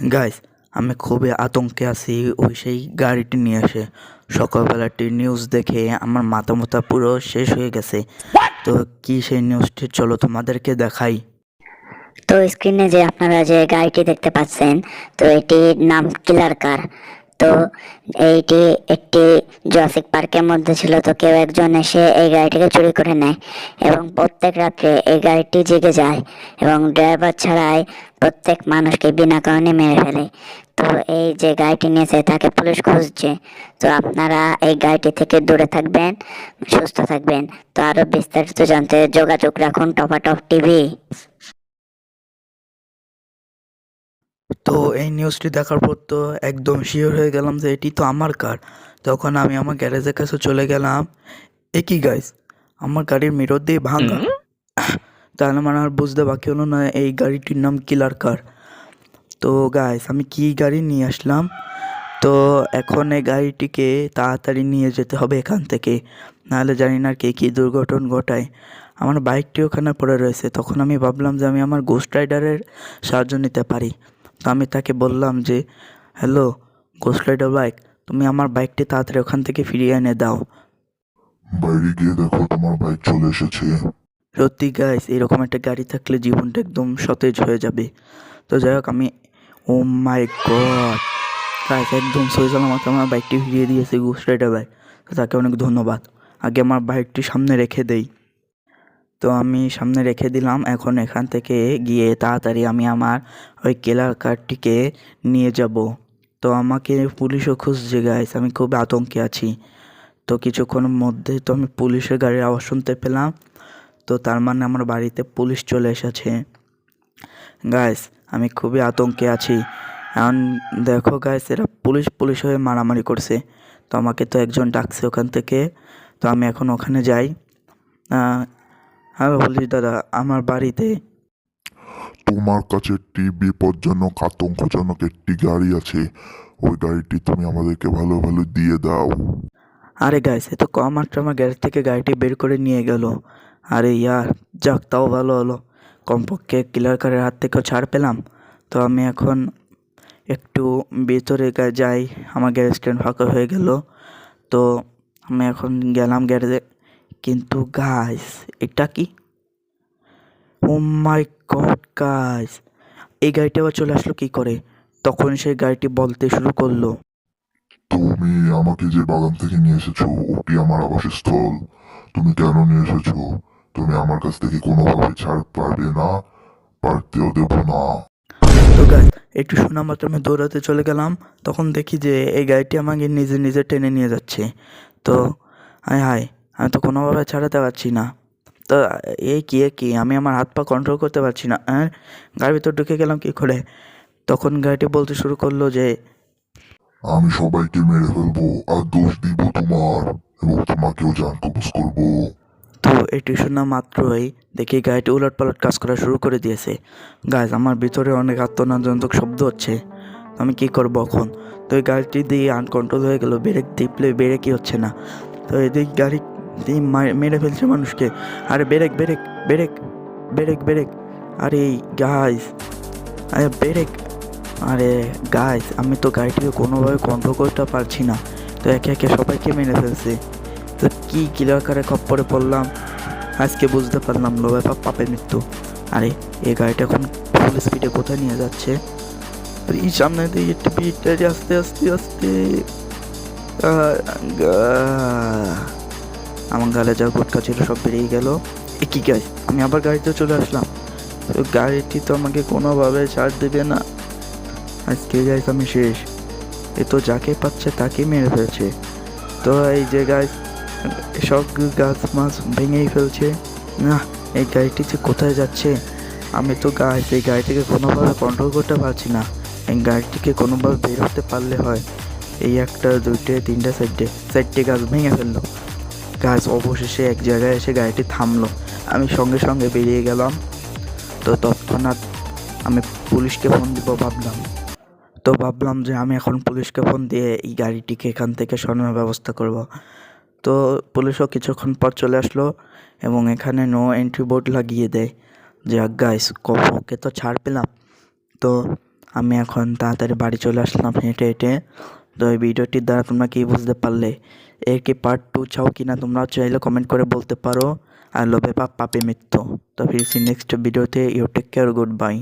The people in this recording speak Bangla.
গাইস, আমি খুবই আতঙ্কে আছি ওই সেই গাড়িটি নিয়ে এসে। সকালবেলাটি নিউজ দেখে আমার মাথা মুথা পুরো শেষ হয়ে গেছে। তো কি সেই নিউজটি, চলো তোমাদেরকে দেখাই। তো স্ক্রিনে যে আপনারা যে গাড়িটি দেখতে পাচ্ছেন, তো এটির নাম কিলার কার। তো এইটি একটি জুরাসিক পার্কের মধ্যে ছিল। তো কেউ একজন এসে এই গাড়িটিকে চুরি করে নেয় এবং প্রত্যেক রাত্রে এই গাড়িটি জেগে যায় এবং ড্রাইভার ছাড়াই প্রত্যেক মানুষকে বিনা কারণে মেরে ফেলে। তো এই যে গাড়িটি নিয়েছে তাকে পুলিশ খুঁজছে। তো আপনারা এই গাড়িটি থেকে দূরে থাকবেন, সুস্থ থাকবেন। তো আরো বিস্তারিত জানতে যোগাযোগ রাখুন টপাটপ টিভি। তো এই নিউজটি দেখার পর তো একদম শিওর হয়ে গেলাম যে এটি তো আমার কার। তখন আমি আমার গ্যারেজের কাছে চলে গেলাম। একই গাইস, আমার গাড়ির মিরর দিয়ে ভাঙা। তাহলে মানে আর বুঝতে বাকি হলো না এই গাড়িটির নাম কিলার কার। তো গাইস, আমি কি গাড়ি নিয়ে আসলাম। তো এখন এই গাড়িটিকে তাড়াতাড়ি নিয়ে যেতে হবে এখান থেকে, নাহলে জানি না কে কী দুর্ঘটনা ঘটায়। আমার বাইকটি ওখানে পড়ে রয়েছে। তখন আমি ভাবলাম যে আমি আমার গোস্ট রাইডারের সাহায্য নিতে পারি। তো আমি তাকে বললাম যে, হ্যালো গোস্ট রাইডার বাইক, তুমি আমার বাইকটি তাড়াতাড়ি ওখান থেকে ফিরিয়ে এনে দাও। বাইরে গিয়ে দেখো তোমার বাইক চলে এসেছে। সত্যি গাইস, এরকম একটা গাড়ি থাকলে জীবনটা একদম সতেজ হয়ে যাবে। তো যাই হোক, আমি ও মাই গড গাইস, একদম সই সালামত আমার বাইকটি ফিরিয়ে দিয়েছে গোস্ট রাইডার বাইক। তো তাকে অনেক ধন্যবাদ। আগে আমার বাইকটি সামনে রেখে দেই। তো আমি সামনে রেখে দিলাম। এখন এখান থেকে গিয়ে তাড়াতাড়ি আমি আমার ওই কিলার কারটিকে নিয়ে যাব। তো আমাকে পুলিশও খুঁজছে গাইস, আমি খুব আতঙ্কে আছি। তো কিছুক্ষণের মধ্যে তো আমি পুলিশের গাড়ির আওয়াজ শুনতে পেলাম। তো তার মানে আমার বাড়িতে পুলিশ চলে এসেছে। গাইস, আমি খুবই আতঙ্কে আছি। এখন দেখো গাইস, এরা পুলিশ পুলিশ হয়ে মারামারি করছে। তো আমাকে তো একজন ডাকছে ওখান থেকে। তো আমি এখন ওখানে যাই। হ্যালো পুলিশ দাদা, আমার বাড়িতে। তোমার কাছে একটি বিপজ্জনক আতঙ্কজনক একটি গাড়ি আছে। ওই গাড়িটি তুমি আমাদেরকে ভালো ভালো দিয়ে দাও। আরে গাইস, এ তো কম মাত্র আমার গ্যারেজ থেকে গাড়িটি বের করে নিয়ে গেল। আরে ইয়ার, যাক তাও ভালো হলো, কমপক্ষে কিলার কারের হাত থেকেও ছাড় পেলাম। তো আমি এখন একটু ভেতরে যাই। আমার গ্যারেজ স্ট্যান্ড ফাঁকা হয়ে গেল। তো আমি এখন গেলাম গ্যারেজে। কিন্তু গাইস, এটা কি? ও মাই গড গাইস, এই গাড়িটা আবার চলে আসলো কি করে? তখন সেই গাড়িটি বলতে শুরু করলো, তুমি আমাকে যে বাগান থেকে নিয়ে এসেছো ওটি আমার আবাসস্থল। তুমি কেন নিয়ে এসেছো? তুমি আমার কাছ থেকে কোনোভাবে ছাড় পাবে না, পারতেও দেবো না। তো গাইস, একটু শোনা মাত্র আমি দৌড়াতে চলে গেলাম। তখন দেখি যে এই গাড়িটি আমাকে নিজে নিজে টেনে নিয়ে যাচ্ছে। তো হায় হায়, আমি তো কোনোভাবে ছাড়াতে পারছি না। তো এ কি আমি আমার হাত পা কন্ট্রোল করতে পারছি না। গাড়ির ভিতর ঢুকে গেলাম কি করে? তখন গাড়িটি বলতে শুরু করলো যে, আমি সবাইকে মেরে ফেলবো আর দোষ দিব তোমার, এবং তোমাকেও জান কবজ করবো। তো এটি শোনা মাত্রই দেখি গাড়িটি উলটপালট কাজ করা শুরু করে দিয়েছে। গাইজ, আমার ভিতরে অনেক আত্মনাজনক শব্দ হচ্ছে। আমি কি করব এখন? তো এই গাড়িটি দিয়ে আনকন্ট্রোল হয়ে গেল। ব্রেক টিপলে ব্রেকই হচ্ছে না। তো এদিক গাড়ি দিয়ে মেরে ফেলছে মানুষকে। আরে brake brake brake brake brake, আরে গাইজ, আরে ব্রেক, আরে গাইজ, আমি তো গাড়িটিকে কোনোভাবে কন্ট্রোল করতে পারছি না। তো একে একে সবাইকে মেরে ফেলছে। তো কি কিলার কারে খপ্পরে পড়লাম আজকে বুঝতে পারলাম, লোভে পাপ পাপের মৃত্যু। আরে এই গাড়িটা এখন ফুল স্পিডে কোথায় নিয়ে যাচ্ছে? আর এই সামনে দিয়ে একটু পিঠটা আস্তে আস্তে আস্তে আমার গালে যা গুটকা ছিল সব বেরিয়ে গেল। এ কি গাইস, আমি আবার গাড়িতে চলে আসলাম। তো গাড়িটি তো আমাকে কোনোভাবে ছাড় দেবে না। আজকে গাইস আমি শেষ। এ তো যাকে পাচ্ছে তাকে মেরে ফেলছে। তো এই যে গাইস, সব গাছ মাছ ভেঙেই ফেলছে। না, এই গাড়িটি যে কোথায় যাচ্ছে? আমি তো গাইস এই গাড়িটিকে কোনোভাবে কন্ট্রোল করতে পারছি না। এই গাড়িটিকে কোনোভাবে বের হতে পারলে হয়। এই একটা দুইটে তিনটে চারটে গাছ ভেঙে ফেললো। গাছ অবশেষে এক জায়গায় এসে গাড়িটি থামলো। আমি সঙ্গে সঙ্গে বেরিয়ে গেলাম। তো তৎক্ষণাৎ আমি পুলিশকে ফোন দিব ভাবলাম। তো ভাবলাম যে আমি এখন পুলিশকে ফোন দিয়ে এই গাড়িটিকে এখান থেকে সরানোর ব্যবস্থা করব। তো পুলিশও কিছুক্ষণ পর চলে আসলো এবং এখানে নো এন্ট্রি বোর্ড লাগিয়ে দেয় যে গাইস, ওকে তো ছাড় পেলাম। তো আমি এখন তাড়াতাড়ি বাড়ি চলে আসলাম হেঁটে হেঁটে। তো এই ভিডিওটির দ্বারা তোমরা কি বুঝতে পারলে? এর কি পার্ট 2 চাও কিনা তোমরা চাইলে কমেন্ট করে বলতে পারো। আর লোভে পাপ পাপে মৃত্যু। তো ফিরছি নেক্সট ভিডিওতে। You take care, good bye.